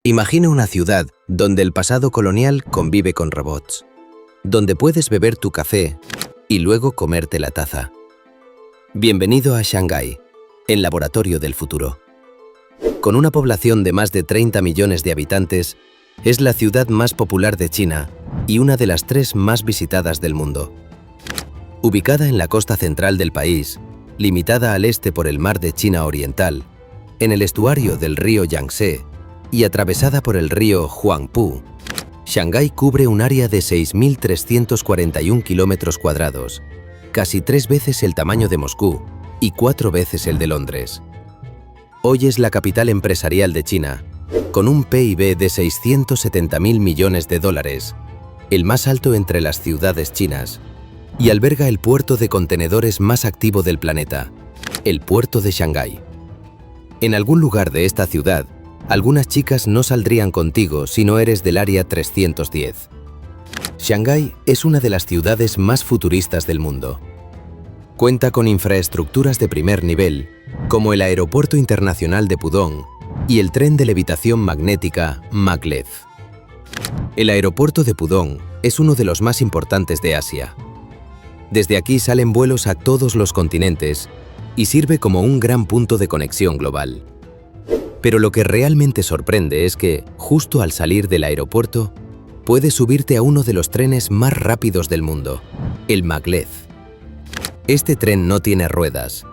Imagina una ciudad donde el pasado colonial convive con robots, donde puedes beber tu café y luego comerte la taza. Bienvenido a Shanghái, el laboratorio del futuro. Con una población de más de 30 millones de habitantes, es la ciudad más popular de China y una de las 3 más visitadas del mundo. Ubicada en la costa central del país, limitada al este por el mar de China Oriental, en el estuario del río Yangtze y atravesada por el río Huangpu, Shanghái cubre un área de 6.341 kilómetros cuadrados, casi 3 veces el tamaño de Moscú y 4 veces el de Londres. Hoy es la capital empresarial de China, con un PIB de 670.000 millones de dólares, el más alto entre las ciudades chinas, y alberga el puerto de contenedores más activo del planeta, el puerto de Shanghái. En algún lugar de esta ciudad, algunas chicas no saldrían contigo si no eres del área 310. Shanghái es una de las ciudades más futuristas del mundo. Cuenta con infraestructuras de primer nivel, como el Aeropuerto Internacional de Pudong y el tren de levitación magnética Maglev. El aeropuerto de Pudong es uno de los más importantes de Asia. Desde aquí salen vuelos a todos los continentes y sirve como un gran punto de conexión global. Pero lo que realmente sorprende es que, justo al salir del aeropuerto, puedes subirte a uno de los trenes más rápidos del mundo, el Maglev. Este tren no tiene ruedas.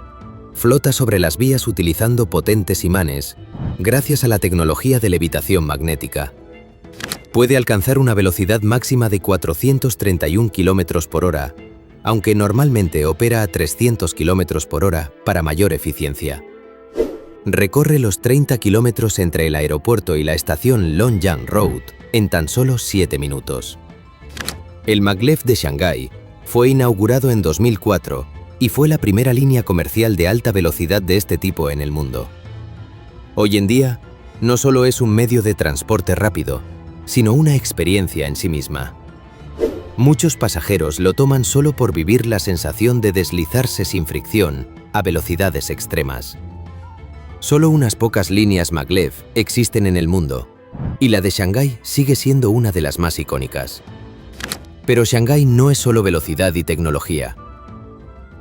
Flota sobre las vías utilizando potentes imanes, gracias a la tecnología de levitación magnética. Puede alcanzar una velocidad máxima de 431 km por hora, aunque normalmente opera a 300 km por hora para mayor eficiencia. Recorre los 30 kilómetros entre el aeropuerto y la estación Longyang Road en tan solo 7 minutos. El Maglev de Shanghái fue inaugurado en 2004 y fue la primera línea comercial de alta velocidad de este tipo en el mundo. Hoy en día, no solo es un medio de transporte rápido, sino una experiencia en sí misma. Muchos pasajeros lo toman solo por vivir la sensación de deslizarse sin fricción a velocidades extremas. Solo unas pocas líneas Maglev existen en el mundo, y la de Shanghái sigue siendo una de las más icónicas. Pero Shanghái no es solo velocidad y tecnología.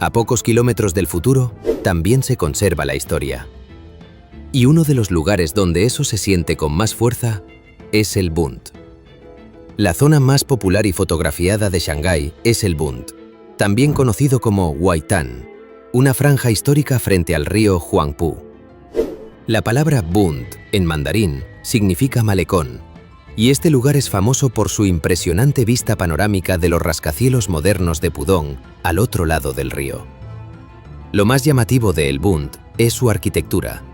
A pocos kilómetros del futuro, también se conserva la historia. Y uno de los lugares donde eso se siente con más fuerza es el Bund. La zona más popular y fotografiada de Shanghái es el Bund, también conocido como Huaitan, una franja histórica frente al río Huangpu. La palabra Bund, en mandarín, significa malecón, y este lugar es famoso por su impresionante vista panorámica de los rascacielos modernos de Pudong al otro lado del río. Lo más llamativo de El Bund es su arquitectura.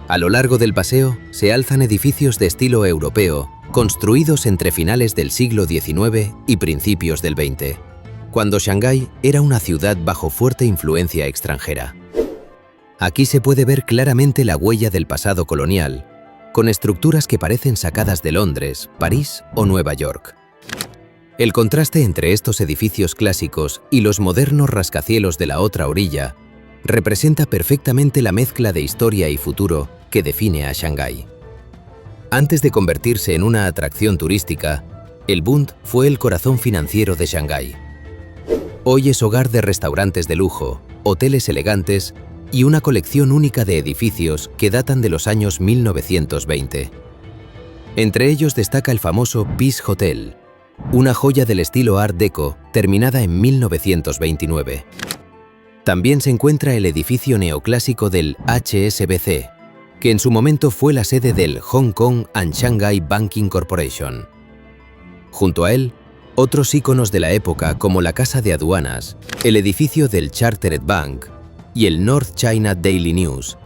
A lo largo del paseo se alzan edificios de estilo europeo construidos entre finales del siglo XIX y principios del XX, cuando Shanghái era una ciudad bajo fuerte influencia extranjera. Aquí se puede ver claramente la huella del pasado colonial, con estructuras que parecen sacadas de Londres, París o Nueva York. El contraste entre estos edificios clásicos y los modernos rascacielos de la otra orilla representa perfectamente la mezcla de historia y futuro que define a Shanghái. Antes de convertirse en una atracción turística, el Bund fue el corazón financiero de Shanghái. Hoy es hogar de restaurantes de lujo, hoteles elegantes y una colección única de edificios que datan de los años 1920. Entre ellos destaca el famoso Peace Hotel, una joya del estilo Art Deco terminada en 1929. También se encuentra el edificio neoclásico del HSBC, que en su momento fue la sede del Hong Kong and Shanghai Banking Corporation. Junto a él, otros íconos de la época como la Casa de Aduanas, el edificio del Chartered Bank y el North China Daily News,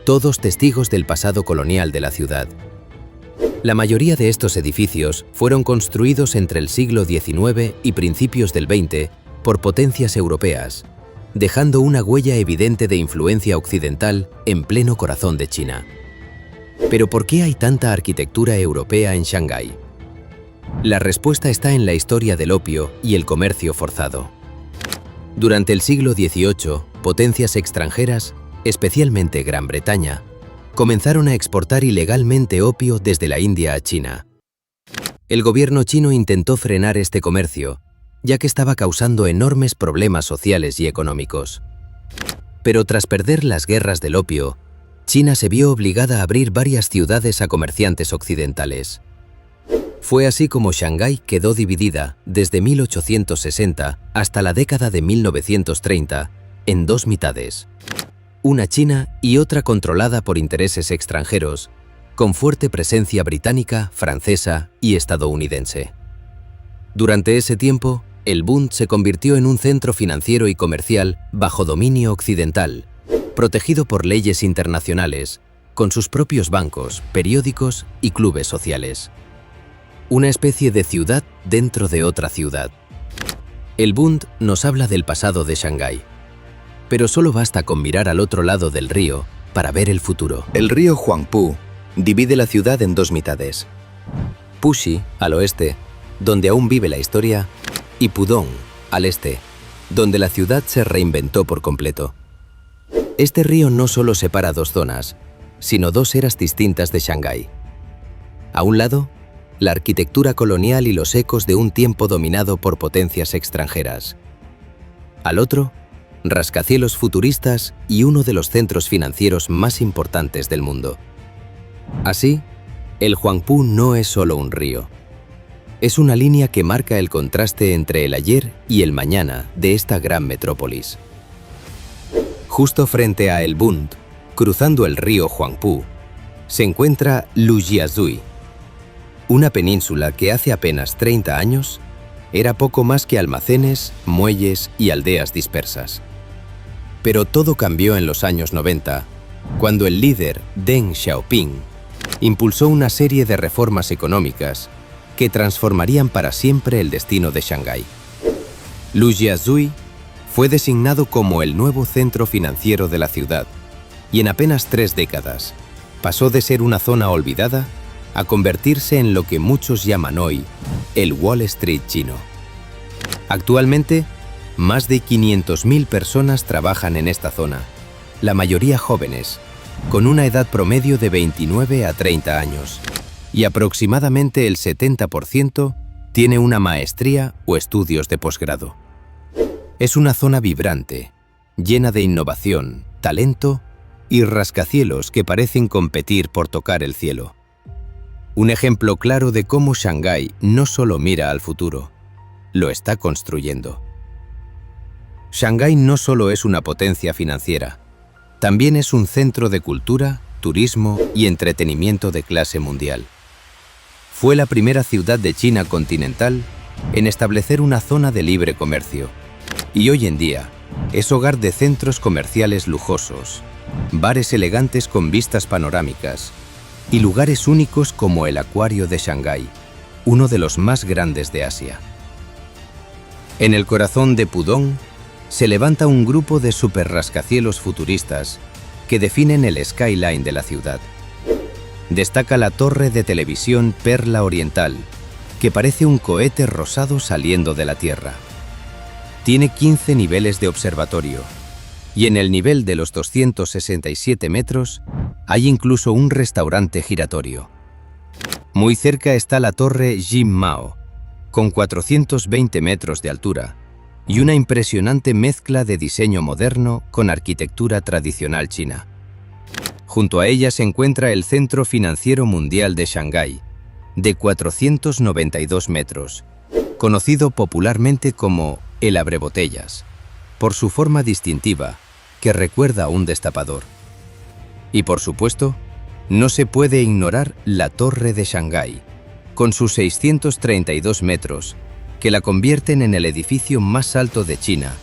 todos testigos del pasado colonial de la ciudad. La mayoría de estos edificios fueron construidos entre el siglo XIX y principios del XX por potencias europeas, dejando una huella evidente de influencia occidental en pleno corazón de China. ¿Pero por qué hay tanta arquitectura europea en Shanghái? La respuesta está en la historia del opio y el comercio forzado. Durante el siglo XVIII, potencias extranjeras, especialmente Gran Bretaña, comenzaron a exportar ilegalmente opio desde la India a China. El gobierno chino intentó frenar este comercio, ya que estaba causando enormes problemas sociales y económicos. Pero tras perder las guerras del opio, China se vio obligada a abrir varias ciudades a comerciantes occidentales. Fue así como Shanghái quedó dividida desde 1860 hasta la década de 1930 en dos mitades, una china y otra controlada por intereses extranjeros, con fuerte presencia británica, francesa y estadounidense. Durante ese tiempo, el Bund se convirtió en un centro financiero y comercial bajo dominio occidental, protegido por leyes internacionales, con sus propios bancos, periódicos y clubes sociales. Una especie de ciudad dentro de otra ciudad. El Bund nos habla del pasado de Shanghái, pero solo basta con mirar al otro lado del río para ver el futuro. El río Huangpu divide la ciudad en dos mitades. Puxi, al oeste, donde aún vive la historia, y Pudong, al este, donde la ciudad se reinventó por completo. Este río no solo separa dos zonas, sino dos eras distintas de Shanghái. A un lado, la arquitectura colonial y los ecos de un tiempo dominado por potencias extranjeras. Al otro, rascacielos futuristas y uno de los centros financieros más importantes del mundo. Así, el Huangpu no es solo un río. Es una línea que marca el contraste entre el ayer y el mañana de esta gran metrópolis. Justo frente a El Bund, cruzando el río Huangpu, se encuentra Lujiazui, una península que hace apenas 30 años era poco más que almacenes, muelles y aldeas dispersas. Pero todo cambió en los años 90, cuando el líder Deng Xiaoping impulsó una serie de reformas económicas que transformarían para siempre el destino de Shanghái. Lujiazui fue designado como el nuevo centro financiero de la ciudad y en apenas 3 décadas pasó de ser una zona olvidada a convertirse en lo que muchos llaman hoy el Wall Street chino. Actualmente, más de 500.000 personas trabajan en esta zona, la mayoría jóvenes, con una edad promedio de 29 a 30 años, y aproximadamente el 70% tiene una maestría o estudios de posgrado. Es una zona vibrante, llena de innovación, talento y rascacielos que parecen competir por tocar el cielo. Un ejemplo claro de cómo Shanghái no solo mira al futuro, lo está construyendo. Shanghái no solo es una potencia financiera, también es un centro de cultura, turismo y entretenimiento de clase mundial. Fue la primera ciudad de China continental en establecer una zona de libre comercio, y hoy en día es hogar de centros comerciales lujosos, bares elegantes con vistas panorámicas, y lugares únicos como el Acuario de Shanghái, uno de los más grandes de Asia. En el corazón de Pudong se levanta un grupo de superrascacielos futuristas que definen el skyline de la ciudad. Destaca la torre de televisión Perla Oriental, que parece un cohete rosado saliendo de la Tierra. Tiene 15 niveles de observatorio, y en el nivel de los 267 metros hay incluso un restaurante giratorio. Muy cerca está la torre Jim Mao, con 420 metros de altura, y una impresionante mezcla de diseño moderno con arquitectura tradicional china. Junto a ella se encuentra el Centro Financiero Mundial de Shanghái, de 492 metros, conocido popularmente como el Abrebotellas, por su forma distintiva, que recuerda a un destapador. Y por supuesto, no se puede ignorar la Torre de Shanghái, con sus 632 metros, que la convierten en el edificio más alto de China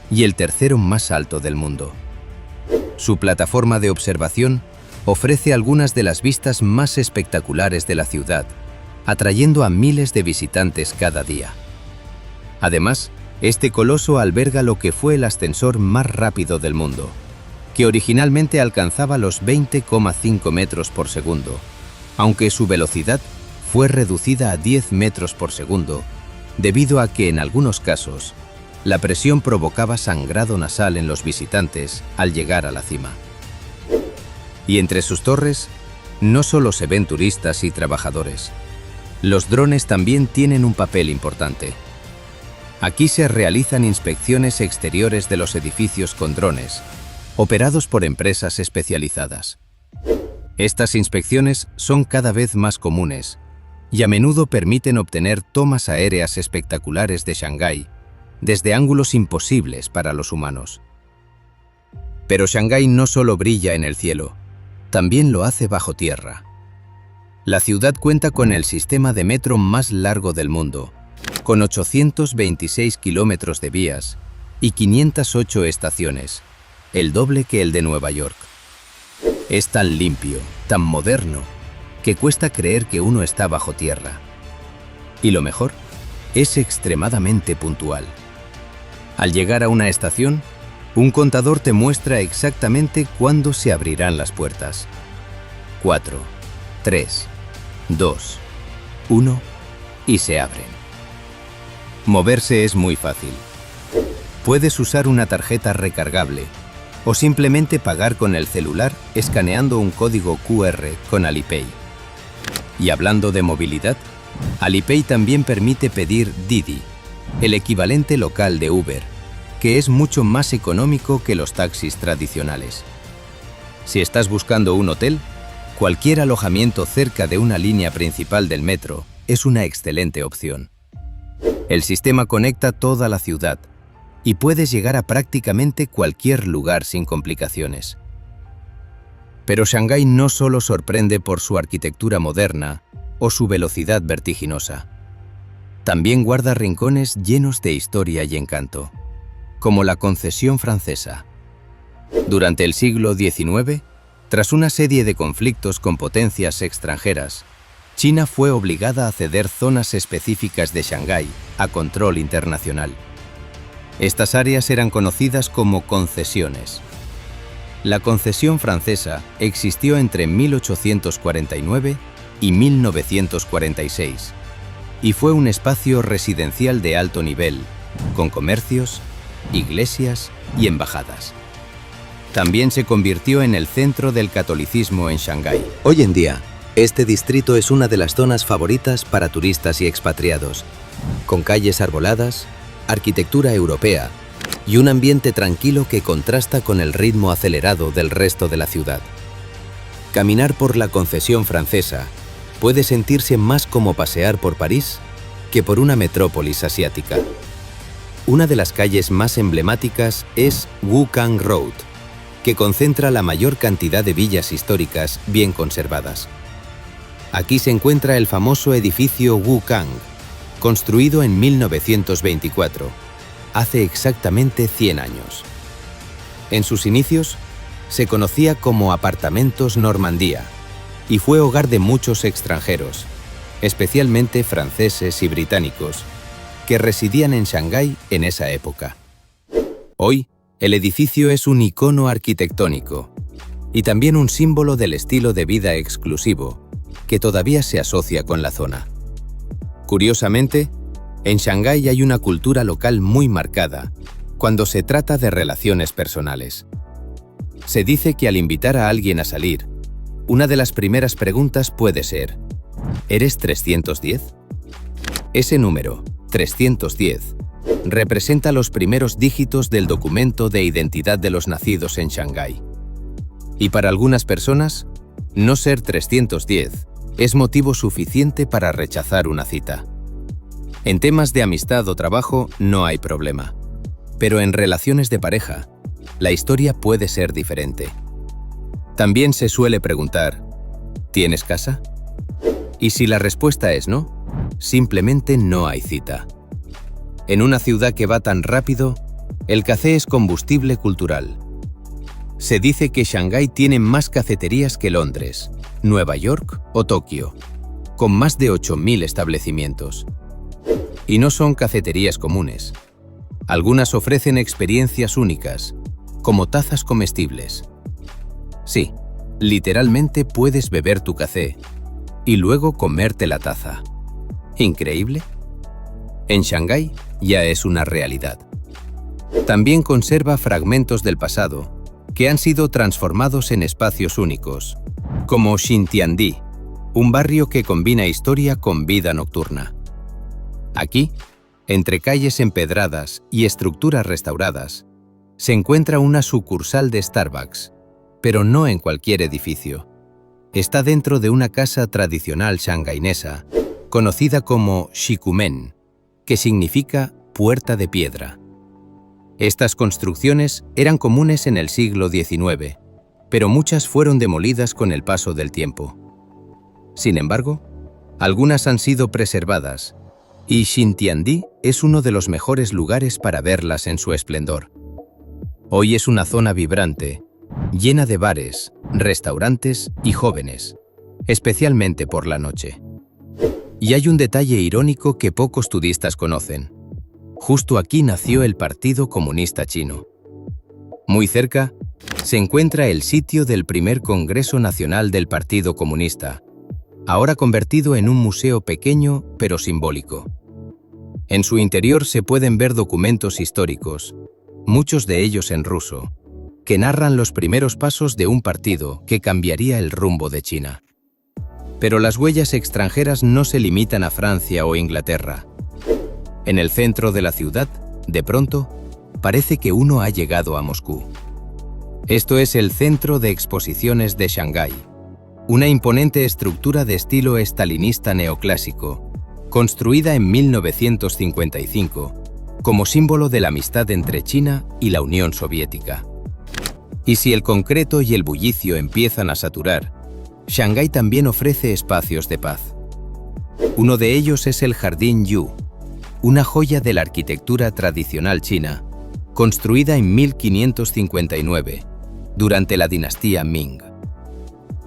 y el tercero más alto del mundo. Su plataforma de observación ofrece algunas de las vistas más espectaculares de la ciudad, atrayendo a miles de visitantes cada día. Además, este coloso alberga lo que fue el ascensor más rápido del mundo, que originalmente alcanzaba los 20,5 metros por segundo, aunque su velocidad fue reducida a 10 metros por segundo, debido a que en algunos casos la presión provocaba sangrado nasal en los visitantes al llegar a la cima. Y entre sus torres, no solo se ven turistas y trabajadores. Los drones también tienen un papel importante. Aquí se realizan inspecciones exteriores de los edificios con drones, operados por empresas especializadas. Estas inspecciones son cada vez más comunes y a menudo permiten obtener tomas aéreas espectaculares de Shanghái desde ángulos imposibles para los humanos. Pero Shanghái no solo brilla en el cielo, también lo hace bajo tierra. La ciudad cuenta con el sistema de metro más largo del mundo, con 826 kilómetros de vías y 508 estaciones, el doble que el de Nueva York. Es tan limpio, tan moderno, que cuesta creer que uno está bajo tierra. Y lo mejor, es extremadamente puntual. Al llegar a una estación, un contador te muestra exactamente cuándo se abrirán las puertas. 4, 3, 2, 1 y se abren. Moverse es muy fácil. Puedes usar una tarjeta recargable o simplemente pagar con el celular escaneando un código QR con Alipay. Y hablando de movilidad, Alipay también permite pedir Didi, el equivalente local de Uber, que es mucho más económico que los taxis tradicionales. Si estás buscando un hotel, cualquier alojamiento cerca de una línea principal del metro es una excelente opción. El sistema conecta toda la ciudad y puedes llegar a prácticamente cualquier lugar sin complicaciones. Pero Shanghái no solo sorprende por su arquitectura moderna o su velocidad vertiginosa. También guarda rincones llenos de historia y encanto, como la Concesión Francesa. Durante el siglo XIX, tras una serie de conflictos con potencias extranjeras, China fue obligada a ceder zonas específicas de Shanghái a control internacional. Estas áreas eran conocidas como concesiones. La Concesión Francesa existió entre 1849 y 1946 y fue un espacio residencial de alto nivel, con comercios, iglesias y embajadas. También se convirtió en el centro del catolicismo en Shanghái. Hoy en día, este distrito es una de las zonas favoritas para turistas y expatriados, con calles arboladas, arquitectura europea y un ambiente tranquilo que contrasta con el ritmo acelerado del resto de la ciudad. Caminar por la Concesión Francesa puede sentirse más como pasear por París que por una metrópolis asiática. Una de las calles más emblemáticas es Wukang Road, que concentra la mayor cantidad de villas históricas bien conservadas. Aquí se encuentra el famoso edificio Wukang, construido en 1924, hace exactamente 100 años. En sus inicios, se conocía como Apartamentos Normandía y fue hogar de muchos extranjeros, especialmente franceses y británicos, que residían en Shanghái en esa época. Hoy, el edificio es un icono arquitectónico y también un símbolo del estilo de vida exclusivo que todavía se asocia con la zona. Curiosamente, en Shanghái hay una cultura local muy marcada cuando se trata de relaciones personales. Se dice que al invitar a alguien a salir, una de las primeras preguntas puede ser: ¿eres 310? Ese número, 310, representa los primeros dígitos del documento de identidad de los nacidos en Shanghái. Y para algunas personas, no ser 310 es motivo suficiente para rechazar una cita. En temas de amistad o trabajo no hay problema, pero en relaciones de pareja, la historia puede ser diferente. También se suele preguntar: ¿tienes casa? Y si la respuesta es no, simplemente no hay cita. En una ciudad que va tan rápido, el café es combustible cultural. Se dice que Shanghái tiene más cafeterías que Londres, Nueva York o Tokio, con más de 8.000 establecimientos. Y no son cafeterías comunes. Algunas ofrecen experiencias únicas, como tazas comestibles. Sí, literalmente puedes beber tu café y luego comerte la taza. ¿Increíble? En Shanghái ya es una realidad. También conserva fragmentos del pasado que han sido transformados en espacios únicos, como Xintiandi, un barrio que combina historia con vida nocturna. Aquí, entre calles empedradas y estructuras restauradas, se encuentra una sucursal de Starbucks, pero no en cualquier edificio. Está dentro de una casa tradicional shangainesa, conocida como Shikumen, que significa puerta de piedra. Estas construcciones eran comunes en el siglo XIX, pero muchas fueron demolidas con el paso del tiempo. Sin embargo, algunas han sido preservadas, y Xintiandi es uno de los mejores lugares para verlas en su esplendor. Hoy es una zona vibrante, llena de bares, restaurantes y jóvenes, especialmente por la noche. Y hay un detalle irónico que pocos turistas conocen. Justo aquí nació el Partido Comunista Chino. Muy cerca se encuentra el sitio del primer Congreso Nacional del Partido Comunista, ahora convertido en un museo pequeño pero simbólico. En su interior se pueden ver documentos históricos, muchos de ellos en ruso, que narran los primeros pasos de un partido que cambiaría el rumbo de China. Pero las huellas extranjeras no se limitan a Francia o Inglaterra. En el centro de la ciudad, de pronto, parece que uno ha llegado a Moscú. Esto es el Centro de Exposiciones de Shanghái, una imponente estructura de estilo estalinista neoclásico, construida en 1955, como símbolo de la amistad entre China y la Unión Soviética. Y si el concreto y el bullicio empiezan a saturar, Shanghái también ofrece espacios de paz. Uno de ellos es el Jardín Yu, una joya de la arquitectura tradicional china, construida en 1559, durante la dinastía Ming.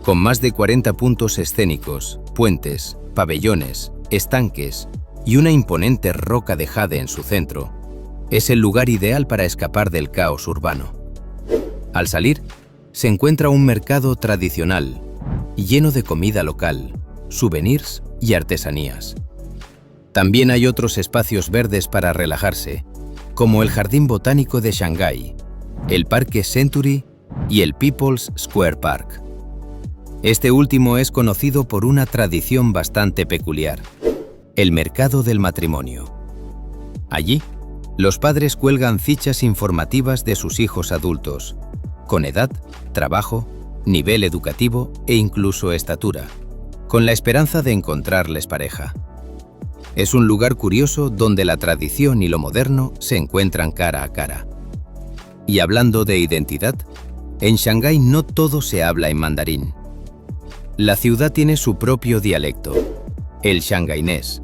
Con más de 40 puntos escénicos, puentes, pabellones, estanques y una imponente roca de jade en su centro, es el lugar ideal para escapar del caos urbano. Al salir, se encuentra un mercado tradicional, lleno de comida local, souvenirs y artesanías. También hay otros espacios verdes para relajarse, como el Jardín Botánico de Shanghái, el Parque Century y el People's Square Park. Este último es conocido por una tradición bastante peculiar: el mercado del matrimonio. Allí, los padres cuelgan fichas informativas de sus hijos adultos, con edad, trabajo, nivel educativo e incluso estatura, con la esperanza de encontrarles pareja. Es un lugar curioso donde la tradición y lo moderno se encuentran cara a cara. Y hablando de identidad, en Shanghái no todo se habla en mandarín. La ciudad tiene su propio dialecto, el shanghainés,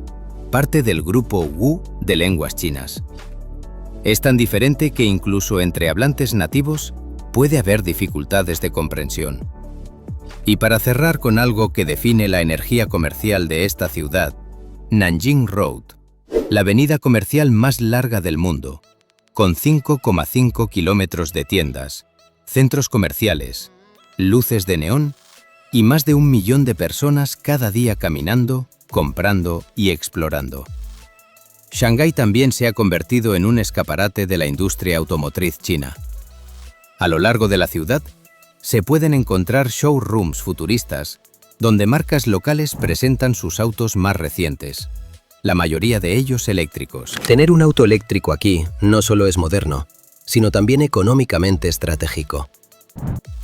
parte del grupo Wu de lenguas chinas. Es tan diferente que incluso entre hablantes nativos puede haber dificultades de comprensión. Y para cerrar con algo que define la energía comercial de esta ciudad, Nanjing Road, la avenida comercial más larga del mundo, con 5,5 kilómetros de tiendas, centros comerciales, luces de neón y más de 1 millón de personas cada día caminando, comprando y explorando. Shanghái también se ha convertido en un escaparate de la industria automotriz china. A lo largo de la ciudad, se pueden encontrar showrooms futuristas, donde marcas locales presentan sus autos más recientes, la mayoría de ellos eléctricos. Tener un auto eléctrico aquí no solo es moderno, sino también económicamente estratégico.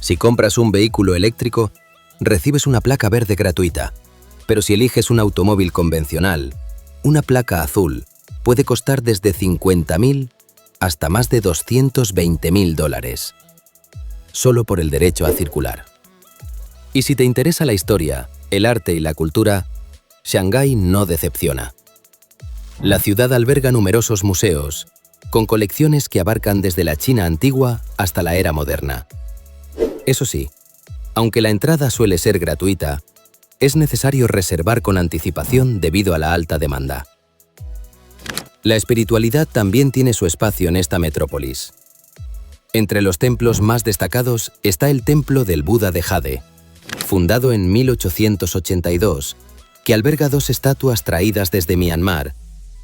Si compras un vehículo eléctrico, recibes una placa verde gratuita, pero si eliges un automóvil convencional, una placa azul puede costar desde $50.000 hasta más de $220.000, solo por el derecho a circular. Y si te interesa la historia, el arte y la cultura, Shanghái no decepciona. La ciudad alberga numerosos museos, con colecciones que abarcan desde la China antigua hasta la era moderna. Eso sí, aunque la entrada suele ser gratuita, es necesario reservar con anticipación debido a la alta demanda. La espiritualidad también tiene su espacio en esta metrópolis. Entre los templos más destacados está el Templo del Buda de Jade, fundado en 1882, que alberga 2 estatuas traídas desde Myanmar,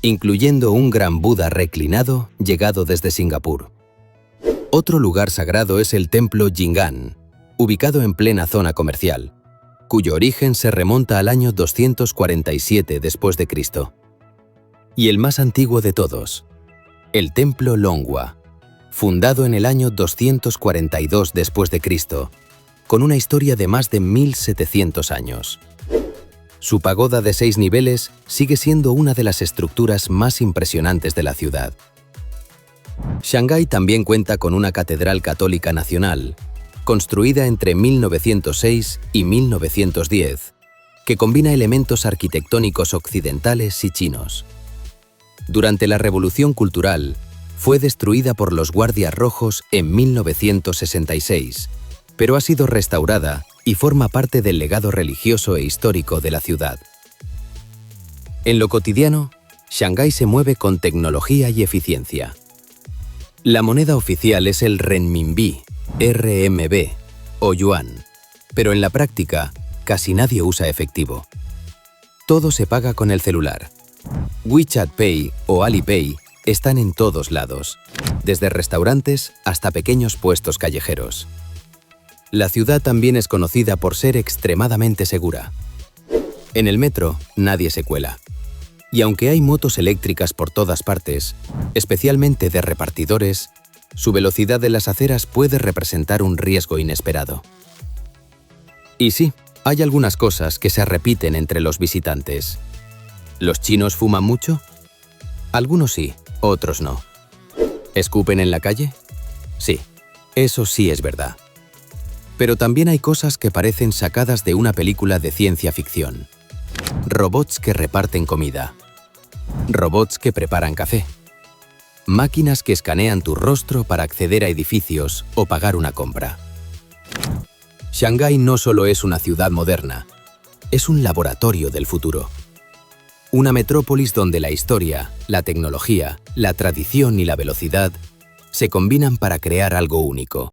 incluyendo un gran Buda reclinado llegado desde Singapur. Otro lugar sagrado es el templo Jing'an, ubicado en plena zona comercial, cuyo origen se remonta al año 247 después de Cristo. Y el más antiguo de todos, el templo Longhua, fundado en el año 242 después de Cristo, con una historia de más de 1700 años. Su pagoda de 6 niveles sigue siendo una de las estructuras más impresionantes de la ciudad. Shanghái también cuenta con una catedral católica nacional, construida entre 1906 y 1910, que combina elementos arquitectónicos occidentales y chinos. Durante la Revolución Cultural, fue destruida por los Guardias Rojos en 1966, pero ha sido restaurada y forma parte del legado religioso e histórico de la ciudad. En lo cotidiano, Shanghái se mueve con tecnología y eficiencia. La moneda oficial es el renminbi, RMB o yuan, pero en la práctica casi nadie usa efectivo. Todo se paga con el celular. WeChat Pay o Alipay están en todos lados, desde restaurantes hasta pequeños puestos callejeros. La ciudad también es conocida por ser extremadamente segura. En el metro nadie se cuela. Y aunque hay motos eléctricas por todas partes, especialmente de repartidores, su velocidad en las aceras puede representar un riesgo inesperado. Y sí, hay algunas cosas que se repiten entre los visitantes. ¿Los chinos fuman mucho? Algunos sí, otros no. ¿Escupen en la calle? Sí, eso sí es verdad. Pero también hay cosas que parecen sacadas de una película de ciencia ficción. Robots que reparten comida. Robots que preparan café. Máquinas que escanean tu rostro para acceder a edificios o pagar una compra. Shanghái no solo es una ciudad moderna, es un laboratorio del futuro. Una metrópolis donde la historia, la tecnología, la tradición y la velocidad se combinan para crear algo único.